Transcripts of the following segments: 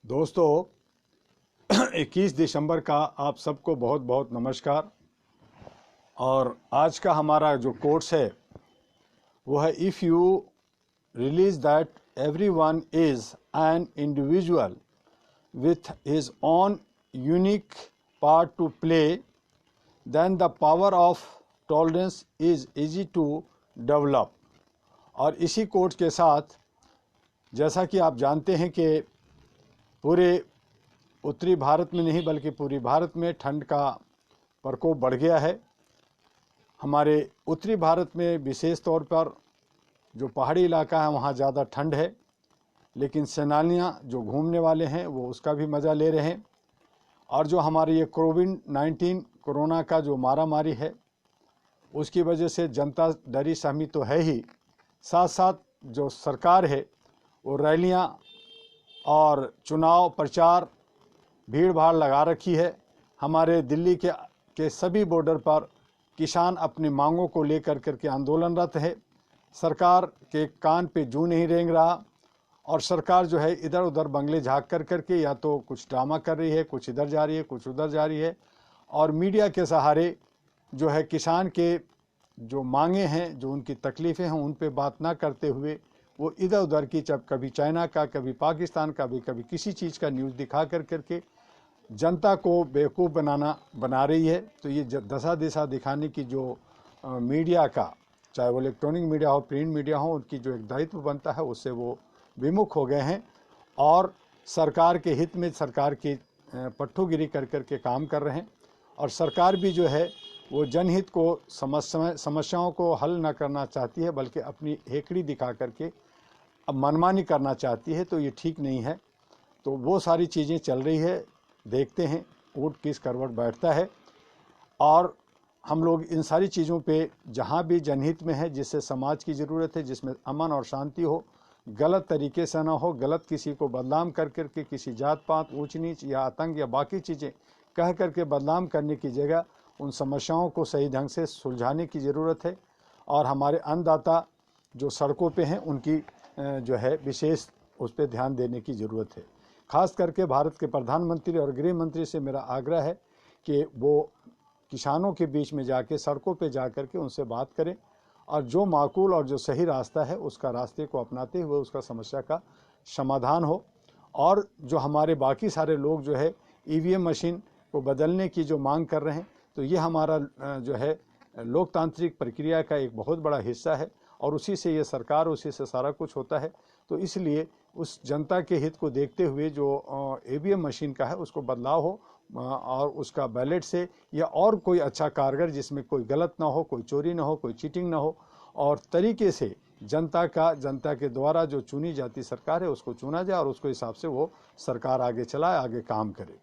दोस्तों 21 दिसंबर का आप सबको बहुत बहुत नमस्कार। और आज का हमारा जो कोट्स है वो है, if you release that everyone is an individual with his own unique part to play, then the power of tolerance is easy to develop। और इसी कोट के साथ, जैसा कि आप जानते हैं कि पूरे उत्तरी भारत में नहीं बल्कि पूरी भारत में ठंड का प्रकोप बढ़ गया है। हमारे उत्तरी भारत में विशेष तौर पर जो पहाड़ी इलाका है वहाँ ज़्यादा ठंड है, लेकिन सैलानियाँ जो घूमने वाले हैं वो उसका भी मज़ा ले रहे हैं। और जो हमारे ये कोविड-19 कोरोना का जो मारामारी है उसकी वजह से जनता डरी सहमी तो है ही, साथ साथ जो सरकार है वो रैलियाँ और चुनाव प्रचार भीड़ भाड़ लगा रखी है। हमारे दिल्ली के सभी बॉर्डर पर किसान अपनी मांगों को लेकर करके आंदोलनरत है। सरकार के कान पे जूं नहीं रेंग रहा और सरकार जो है इधर उधर बंगले झाँक कर करके या तो कुछ ड्रामा कर रही है, कुछ इधर जा रही है, कुछ उधर जा रही है। और मीडिया के सहारे जो है किसान के जो मांगे हैं, जो उनकी तकलीफ़ें हैं, उन पे बात ना करते हुए वो इधर उधर की, जब कभी चाइना का, कभी पाकिस्तान का, कभी किसी चीज़ का न्यूज़ दिखा कर करके जनता को बेवकूफ़ बना रही है। तो ये दशा दिशा दिखाने की जो मीडिया का, चाहे वो इलेक्ट्रॉनिक मीडिया हो, प्रिंट मीडिया हो, उनकी जो एक दायित्व बनता है उससे वो विमुख हो गए हैं और सरकार के हित में सरकार की पट्टूगिरी कर के काम कर रहे हैं। और सरकार भी जो है वो जनहित को समस्याओं को हल न करना चाहती है, बल्कि अपनी हेकड़ी दिखा करके अब मनमानी करना चाहती है। तो ये ठीक नहीं है। तो वो सारी चीज़ें चल रही है, देखते हैं ऊँट किस करवट बैठता है। और हम लोग इन सारी चीज़ों पे जहाँ भी जनहित में है, जिससे समाज की ज़रूरत है, जिसमें अमन और शांति हो, गलत तरीके से ना हो, गलत किसी को बदनाम कर करके किसी जात पात, ऊंच नीच या आतंक या बाकी चीज़ें कह करके बदनाम करने की जगह उन समस्याओं को सही ढंग से सुलझाने की ज़रूरत है। और हमारे अन्नदाता जो सड़कों पे हैं उनकी जो है विशेष उस पर ध्यान देने की ज़रूरत है। ख़ास करके भारत के प्रधानमंत्री और गृह मंत्री से मेरा आग्रह है कि वो किसानों के बीच में जाके, सड़कों पे जा कर के उनसे बात करें और जो माकूल और जो सही रास्ता है उसका रास्ते को अपनाते हुए उसका समस्या का समाधान हो। और जो हमारे बाकी सारे लोग जो है ईवीएम मशीन को बदलने की जो मांग कर रहे हैं, तो ये हमारा जो है लोकतांत्रिक प्रक्रिया का एक बहुत बड़ा हिस्सा है और उसी से ये सरकार, उसी से सारा कुछ होता है। तो इसलिए उस जनता के हित को देखते हुए जो ईवीएम मशीन का है उसको बदलाव हो और उसका बैलेट से या और कोई अच्छा कारगर जिसमें कोई गलत ना हो, कोई चोरी ना हो, कोई चीटिंग ना हो और तरीके से जनता के द्वारा जो चुनी जाती सरकार है उसको चुना जाए और उसको हिसाब से वो सरकार आगे चलाए, आगे काम करे।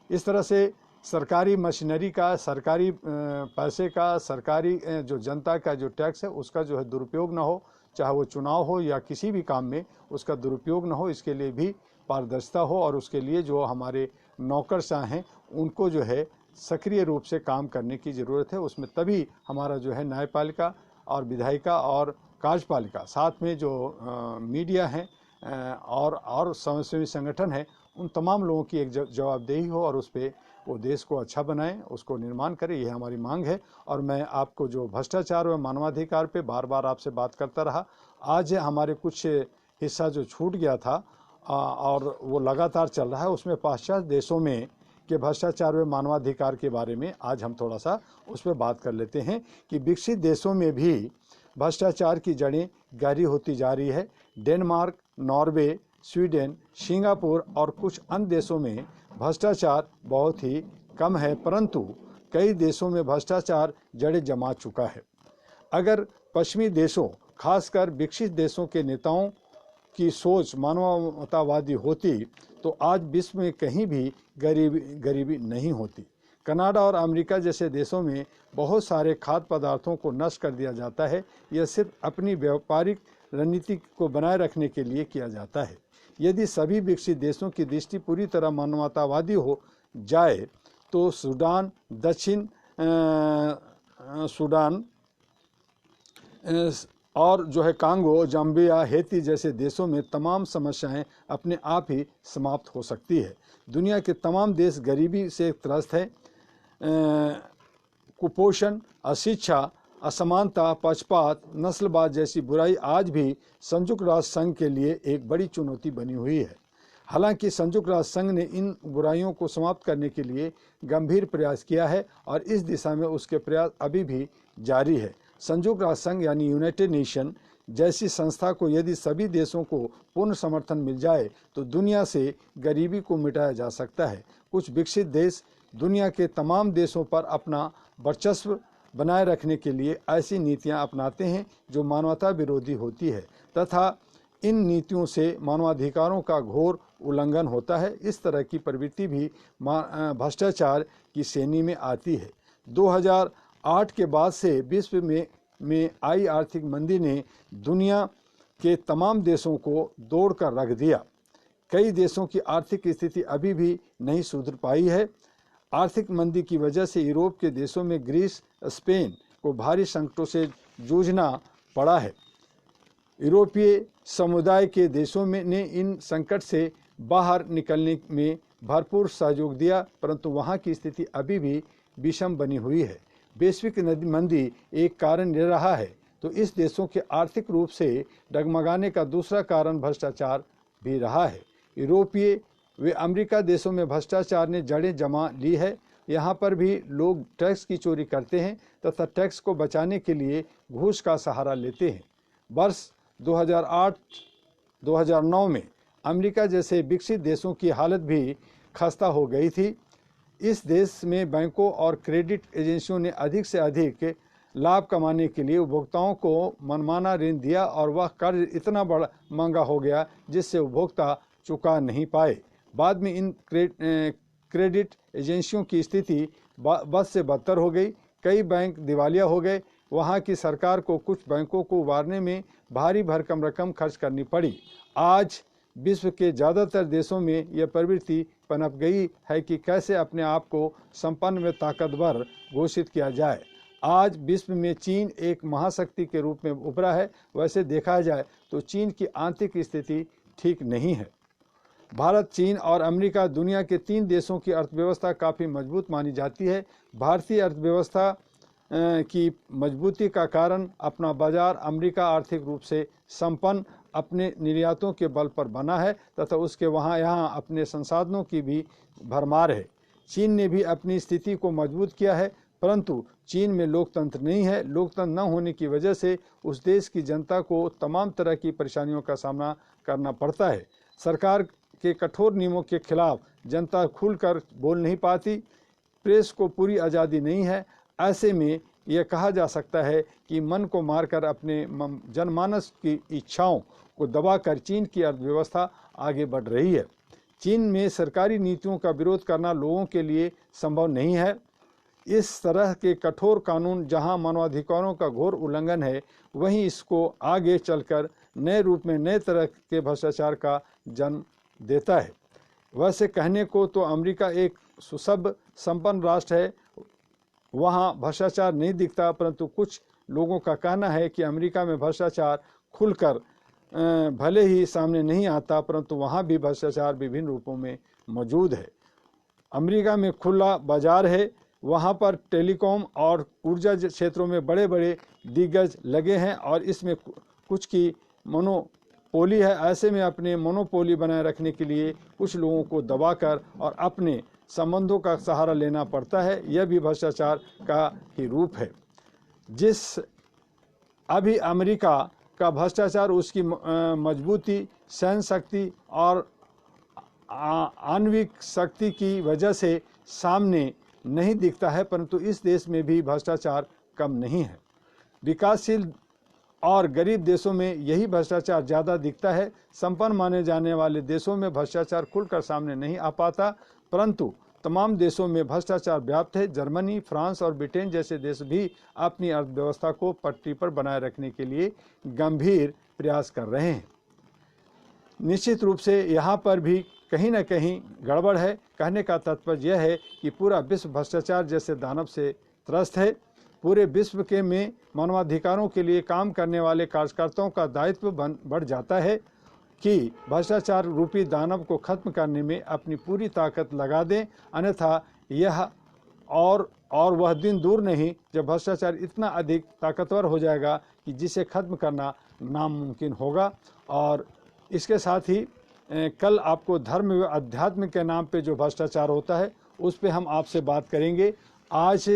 इस तरह से सरकारी मशीनरी का, सरकारी पैसे का, सरकारी जो जनता का जो टैक्स है उसका जो है दुरुपयोग ना हो, चाहे वो चुनाव हो या किसी भी काम में उसका दुरुपयोग ना हो। इसके लिए भी पारदर्शिता हो और उसके लिए जो हमारे नौकरशाह हैं उनको जो है सक्रिय रूप से काम करने की ज़रूरत है। उसमें तभी हमारा जो है न्यायपालिका और विधायिका और कार्यपालिका, साथ में जो मीडिया है और समाजसेवी संगठन है, उन तमाम लोगों की एक जवाबदेही हो और उस पर वो देश को अच्छा बनाएं, उसको निर्माण करें। यह हमारी मांग है। और मैं आपको जो भ्रष्टाचार व मानवाधिकार पे बार बार आपसे बात करता रहा, आज हमारे कुछ हिस्सा जो छूट गया था और वो लगातार चल रहा है, उसमें पाश्चात्य देशों में के भ्रष्टाचार व मानवाधिकार के बारे में आज हम थोड़ा सा उस पर बात कर लेते हैं कि विकसित देशों में भी भ्रष्टाचार की जड़ें गहरी होती जा रही है। डेनमार्क, नॉर्वे, स्वीडन, सिंगापुर और कुछ अन्य देशों में भ्रष्टाचार बहुत ही कम है, परंतु कई देशों में भ्रष्टाचार जड़ें जमा चुका है। अगर पश्चिमी देशों, खासकर विकसित देशों के नेताओं की सोच मानवतावादी होती तो आज विश्व में कहीं भी गरीबी नहीं होती। कनाडा और अमेरिका जैसे देशों में बहुत सारे खाद्य पदार्थों को नष्ट कर दिया जाता है। यह सिर्फ अपनी व्यापारिक रणनीति को बनाए रखने के लिए किया जाता है। यदि सभी विकसित देशों की दृष्टि पूरी तरह मानवतावादी हो जाए तो दक्षिण सूडान और जो है कांगो, जाम्बिया, हेती जैसे देशों में तमाम समस्याएं अपने आप ही समाप्त हो सकती है। दुनिया के तमाम देश गरीबी से त्रस्त है। कुपोषण, अशिक्षा, असमानता, पक्षपात, नस्लवाद जैसी बुराई आज भी संयुक्त राष्ट्र संघ के लिए एक बड़ी चुनौती बनी हुई है। हालांकि संयुक्त राष्ट्र संघ ने इन बुराइयों को समाप्त करने के लिए गंभीर प्रयास किया है और इस दिशा में उसके प्रयास अभी भी जारी है। संयुक्त राष्ट्र संघ यानी यूनाइटेड नेशन जैसी संस्था को यदि सभी देशों को पूर्ण समर्थन मिल जाए तो दुनिया से गरीबी को मिटाया जा सकता है। कुछ विकसित देश दुनिया के तमाम देशों पर अपना वर्चस्व बनाए रखने के लिए ऐसी नीतियां अपनाते हैं जो मानवता विरोधी होती है तथा इन नीतियों से मानवाधिकारों का घोर उल्लंघन होता है। इस तरह की प्रवृत्ति भी भ्रष्टाचार की श्रेणी में आती है। 2008 के बाद से विश्व में आई आर्थिक मंदी ने दुनिया के तमाम देशों को दौड़ कर रख दिया। कई देशों की आर्थिक स्थिति अभी भी नहीं सुधर पाई है। आर्थिक मंदी की वजह से यूरोप के देशों में ग्रीस, स्पेन को भारी संकटों से जूझना पड़ा है। यूरोपीय समुदाय के देशों ने इन संकट से बाहर निकलने में भरपूर सहयोग दिया, परंतु वहां की स्थिति अभी भी विषम बनी हुई है। वैश्विक मंदी एक कारण यह रहा है तो इस देशों के आर्थिक रूप से डगमगाने का दूसरा कारण भ्रष्टाचार भी रहा है। यूरोपीय वे अमेरिका देशों में भ्रष्टाचार ने जड़ें जमा ली है। यहाँ पर भी लोग टैक्स की चोरी करते हैं तथा टैक्स को बचाने के लिए घूस का सहारा लेते हैं। वर्ष 2008-2009 में अमेरिका जैसे विकसित देशों की हालत भी खस्ता हो गई थी। इस देश में बैंकों और क्रेडिट एजेंसियों ने अधिक से अधिक लाभ कमाने के लिए उपभोक्ताओं को मनमाना ऋण दिया और वह कर्ज इतना बड़ा महंगा हो गया जिससे उपभोक्ता चुका नहीं पाए। बाद में इन क्रेडिट एजेंसियों की स्थिति बद से बदतर हो गई। कई बैंक दिवालिया हो गए। वहाँ की सरकार को कुछ बैंकों को उबारने में भारी भरकम रकम खर्च करनी पड़ी। आज विश्व के ज़्यादातर देशों में यह प्रवृत्ति पनप गई है कि कैसे अपने आप को संपन्न व ताकतवर घोषित किया जाए। आज विश्व में चीन एक महाशक्ति के रूप में उभरा है। वैसे देखा जाए तो चीन की आंतरिक स्थिति ठीक नहीं है। भारत, चीन और अमेरिका दुनिया के 3 देशों की अर्थव्यवस्था काफ़ी मजबूत मानी जाती है। भारतीय अर्थव्यवस्था की मजबूती का कारण अपना बाजार अमेरिका आर्थिक रूप से संपन्न अपने निर्यातों के बल पर बना है तथा उसके यहाँ अपने संसाधनों की भी भरमार है। चीन ने भी अपनी स्थिति को मजबूत किया है, परंतु चीन में लोकतंत्र नहीं है। लोकतंत्र न होने की वजह से उस देश की जनता को तमाम तरह की परेशानियों का सामना करना पड़ता है। सरकार के कठोर नियमों के खिलाफ जनता खुलकर बोल नहीं पाती। प्रेस को पूरी आज़ादी नहीं है। ऐसे में यह कहा जा सकता है कि मन को मारकर अपने जनमानस की इच्छाओं को दबाकर चीन की अर्थव्यवस्था आगे बढ़ रही है। चीन में सरकारी नीतियों का विरोध करना लोगों के लिए संभव नहीं है। इस तरह के कठोर कानून जहां मानवाधिकारों का घोर उल्लंघन है, वहीं इसको आगे चलकर नए रूप में नए तरह के भ्रष्टाचार का जन्म देता है। वैसे कहने को तो अमेरिका एक सुसभ्य संपन्न राष्ट्र है, वहाँ भ्रष्टाचार नहीं दिखता, परंतु कुछ लोगों का कहना है कि अमेरिका में भ्रष्टाचार खुलकर भले ही सामने नहीं आता, परंतु वहाँ भी भ्रष्टाचार विभिन्न रूपों में मौजूद है। अमेरिका में खुला बाजार है, वहाँ पर टेलीकॉम और ऊर्जा क्षेत्रों में बड़े बड़े दिग्गज लगे हैं और इसमें कुछ की मोनोपोली है। ऐसे में अपने मोनोपोली बनाए रखने के लिए कुछ लोगों को दबाकर और अपने संबंधों का सहारा लेना पड़ता है। यह भी भ्रष्टाचार का ही रूप है। जिस अभी अमेरिका का भ्रष्टाचार उसकी मजबूती, सहन शक्ति और आणविक शक्ति की वजह से सामने नहीं दिखता है, परंतु इस देश में भी भ्रष्टाचार कम नहीं है। विकासशील और गरीब देशों में यही भ्रष्टाचार ज़्यादा दिखता है। संपन्न माने जाने वाले देशों में भ्रष्टाचार खुलकर सामने नहीं आ पाता, परंतु तमाम देशों में भ्रष्टाचार व्याप्त है। जर्मनी, फ्रांस और ब्रिटेन जैसे देश भी अपनी अर्थव्यवस्था को पटरी पर बनाए रखने के लिए गंभीर प्रयास कर रहे हैं। निश्चित रूप से यहाँ पर भी कहीं न कहीं गड़बड़ है। कहने का तात्पर्य यह है कि पूरा विश्व भ्रष्टाचार जैसे दानव से त्रस्त है। पूरे विश्व के में मानवाधिकारों के लिए काम करने वाले कार्यकर्ताओं का दायित्व बढ़ जाता है कि भ्रष्टाचार रूपी दानव को खत्म करने में अपनी पूरी ताकत लगा दें, अन्यथा यह और वह दिन दूर नहीं जब भ्रष्टाचार इतना अधिक ताकतवर हो जाएगा कि जिसे खत्म करना नामुमकिन होगा। और इसके साथ ही कल आपको धर्म व अध्यात्म के नाम पे जो भ्रष्टाचार होता है उस पे हम आपसे बात करेंगे। आज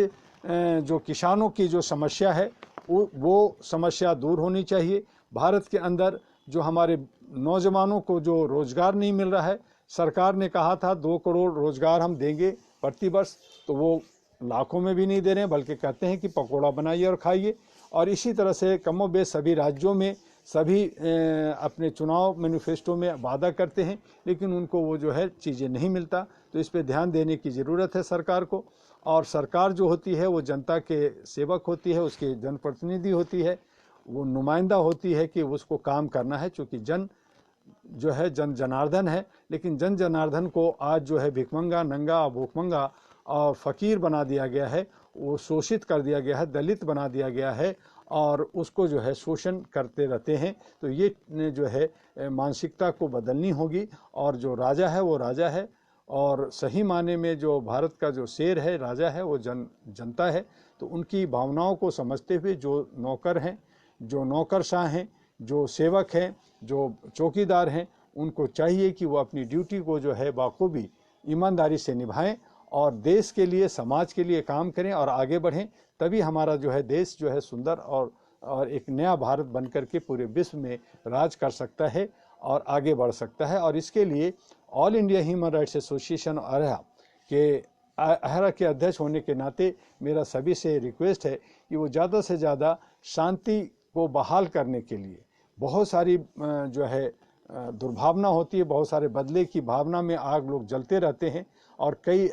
जो किसानों की जो समस्या है वो समस्या दूर होनी चाहिए। भारत के अंदर जो हमारे नौजवानों को जो रोजगार नहीं मिल रहा है, सरकार ने कहा था 2 करोड़ रोजगार हम देंगे प्रतिवर्ष, तो वो लाखों में भी नहीं दे रहे हैं, बल्कि कहते हैं कि पकौड़ा बनाइए और खाइए। और इसी तरह से कमोबेश सभी राज्यों में सभी अपने चुनाव मैनिफेस्टो में वादा करते हैं, लेकिन उनको वो जो है चीज़ें नहीं मिलता। तो इस पे ध्यान देने की ज़रूरत है सरकार को। और सरकार जो होती है वो जनता के सेवक होती है, उसके जनप्रतिनिधि होती है, वो नुमाइंदा होती है कि उसको काम करना है, चूँकि जन जो है जन जनार्दन है। लेकिन जन जनार्दन को आज जो है भिखमंगा, नंगा, भूखमंगा और फ़कीर बना दिया गया है, वो शोषित कर दिया गया है, दलित बना दिया गया है और उसको जो है शोषण करते रहते हैं। तो ये जो है मानसिकता को बदलनी होगी। और जो राजा है वो राजा है, और सही माने में जो भारत का जो शेर है, राजा है, वो जनता है। तो उनकी भावनाओं को समझते हुए जो नौकर हैं, जो नौकरशाह हैं, जो सेवक हैं, जो चौकीदार हैं, उनको चाहिए कि वो अपनी ड्यूटी को जो है बाखूबी ईमानदारी से निभाएं और देश के लिए, समाज के लिए काम करें और आगे बढ़ें। तभी हमारा जो है देश जो है सुंदर और एक नया भारत बनकर के पूरे विश्व में राज कर सकता है और आगे बढ़ सकता है। और इसके लिए All India Human Rights Association AHRA के अध्यक्ष होने के नाते मेरा सभी से रिक्वेस्ट है कि वो ज़्यादा से ज़्यादा शांति को बहाल करने के लिए, बहुत सारी जो है दुर्भावना होती है, बहुत सारे बदले की भावना में आग लोग जलते रहते हैं और कई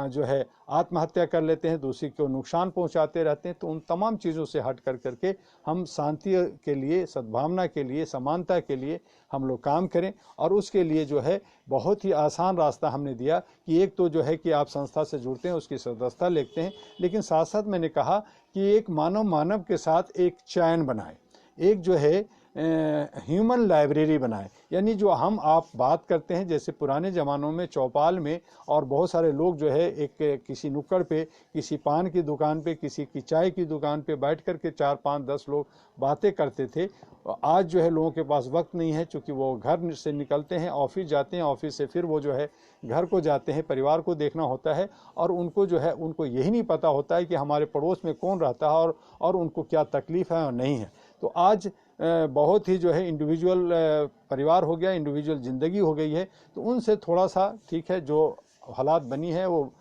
जो है आत्महत्या कर लेते हैं, दूसरे को नुकसान पहुंचाते रहते हैं। तो उन तमाम चीज़ों से हट करके हम शांति के लिए, सद्भावना के लिए, समानता के लिए हम लोग काम करें। और उसके लिए जो है बहुत ही आसान रास्ता हमने दिया कि एक तो जो है कि आप संस्था से जुड़ते हैं, उसकी सदस्यता लेते हैं, लेकिन साथ साथ मैंने कहा कि एक मानव के साथ एक चयन बनाए, एक जो है ह्यूमन लाइब्रेरी बनाए। यानी जो हम आप बात करते हैं, जैसे पुराने ज़मानों में चौपाल में और बहुत सारे लोग जो है एक किसी नुक्कड़ पे, किसी पान की दुकान पे, किसी की चाय की दुकान पे बैठ कर के 4, 5, 10 लोग बातें करते थे। आज जो है लोगों के पास वक्त नहीं है, क्योंकि वो घर से निकलते हैं, ऑफिस जाते हैं, ऑफिस से फिर वो जो है घर को जाते हैं, परिवार को देखना होता है। और उनको जो है उनको यही नहीं पता होता है कि हमारे पड़ोस में कौन रहता है और उनको क्या तकलीफ़ है और नहीं है। तो आज बहुत ही जो है इंडिविजुअल परिवार हो गया, इंडिविजुअल ज़िंदगी हो गई है। तो उनसे थोड़ा सा ठीक है, जो हालात बनी है वो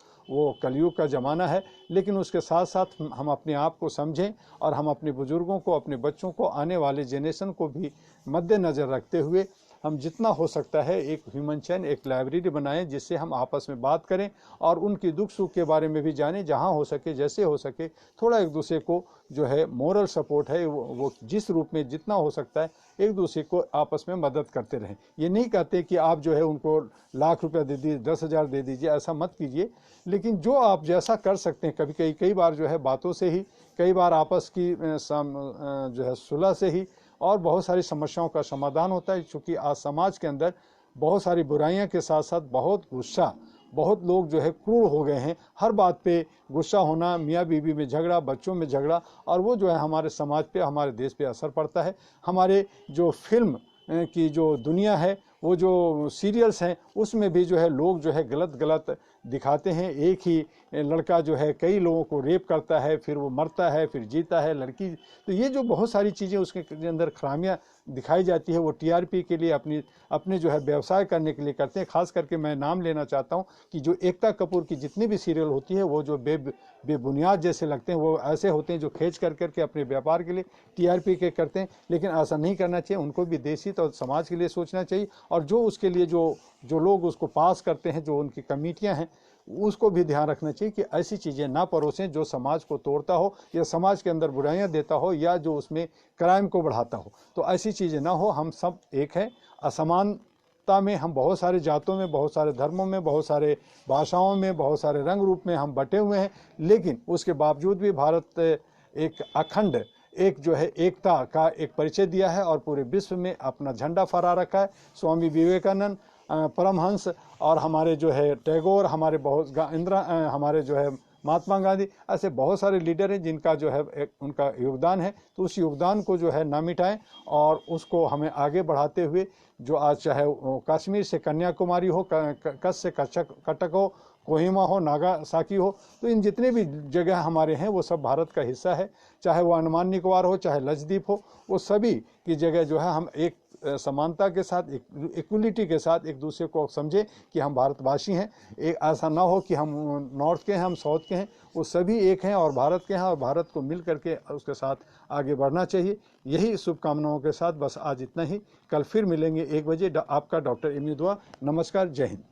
कलयुग का ज़माना है, लेकिन उसके साथ साथ हम अपने आप को समझें और हम अपने बुज़ुर्गों को, अपने बच्चों को, आने वाले जेनरेशन को भी मद्देनज़र रखते हुए हम जितना हो सकता है एक ह्यूमन चैन, एक लाइब्रेरी बनाएं, जिससे हम आपस में बात करें और उनकी दुख सुख के बारे में भी जानें। जहां हो सके, जैसे हो सके, थोड़ा एक दूसरे को जो है मोरल सपोर्ट है वो जिस रूप में जितना हो सकता है एक दूसरे को आपस में मदद करते रहें। ये नहीं कहते कि आप जो है उनको लाख रुपया दे दीजिए, 10,000 दे दीजिए, ऐसा मत कीजिए। लेकिन जो आप जैसा कर सकते हैं, कई बार जो है बातों से ही, कई बार आपस की जो है सुलह से ही और बहुत सारी समस्याओं का समाधान होता है। क्योंकि आज समाज के अंदर बहुत सारी बुराइयां के साथ साथ बहुत गुस्सा, बहुत लोग जो है क्रूर हो गए हैं। हर बात पे गुस्सा होना, मियाँ बीवी में झगड़ा, बच्चों में झगड़ा, और वो जो है हमारे समाज पे, हमारे देश पे असर पड़ता है। हमारे जो फिल्म की जो दुनिया है, वो जो सीरियल्स हैं, उसमें भी जो है लोग जो है गलत दिखाते हैं। एक ही लड़का जो है कई लोगों को रेप करता है, फिर वो मरता है, फिर जीता है लड़की। तो ये जो बहुत सारी चीज़ें उसके अंदर खामियां दिखाई जाती है, वो टीआरपी के लिए, अपने जो है व्यवसाय करने के लिए करते हैं। खास करके मैं नाम लेना चाहता हूँ कि जो एकता कपूर की जितनी भी सीरियल होती है, वो जो बेबुनियाद जैसे लगते हैं, वो ऐसे होते हैं जो खींच करके अपने व्यापार के लिए टीआरपी के करते हैं। लेकिन ऐसा नहीं करना चाहिए, उनको भी देशी और समाज के लिए सोचना चाहिए। और जो उसके लिए जो लोग उसको पास करते हैं, जो उनकी कमेटियां हैं, उसको भी ध्यान रखना चाहिए कि ऐसी चीज़ें ना परोसें जो समाज को तोड़ता हो या समाज के अंदर बुराइयां देता हो या जो उसमें क्राइम को बढ़ाता हो। तो ऐसी चीज़ें ना हो। हम सब एक हैं। असमानता में हम बहुत सारे जातों में, बहुत सारे धर्मों में, बहुत सारे भाषाओं में, बहुत सारे रंग रूप में हम बटे हुए हैं, लेकिन उसके बावजूद भी भारत एक अखंड एक जो है एकता का एक परिचय दिया है और पूरे विश्व में अपना झंडा फहरा रखा है। स्वामी विवेकानंद, परमहंस और हमारे जो है टैगोर, हमारे बहुत हमारे जो है महात्मा गांधी, ऐसे बहुत सारे लीडर हैं जिनका जो है उनका योगदान है। तो उस योगदान को जो है ना मिटाएं और उसको हमें आगे बढ़ाते हुए जो आज चाहे कश्मीर से कन्याकुमारी हो, कच्छ से कटक हो, कोहिमा हो, नागासाकी हो, तो इन जितने भी जगह हमारे हैं वो सब भारत का हिस्सा है। चाहे वो अंडमान निकोबार हो, चाहे लक्षद्वीप हो, वो सभी की जगह जो है हम एक समानता के साथ, इक्वलिटी के साथ एक दूसरे को समझे कि हम भारतवासी हैं। एक ऐसा ना हो कि हम नॉर्थ के हैं, हम साउथ के हैं, वो सभी एक हैं और भारत के हैं और भारत को मिल करके उसके साथ आगे बढ़ना चाहिए। यही शुभकामनाओं के साथ बस आज इतना ही। कल फिर मिलेंगे 1 बजे। आपका डॉक्टर एम यू दुआ। नमस्कार, जय हिंद।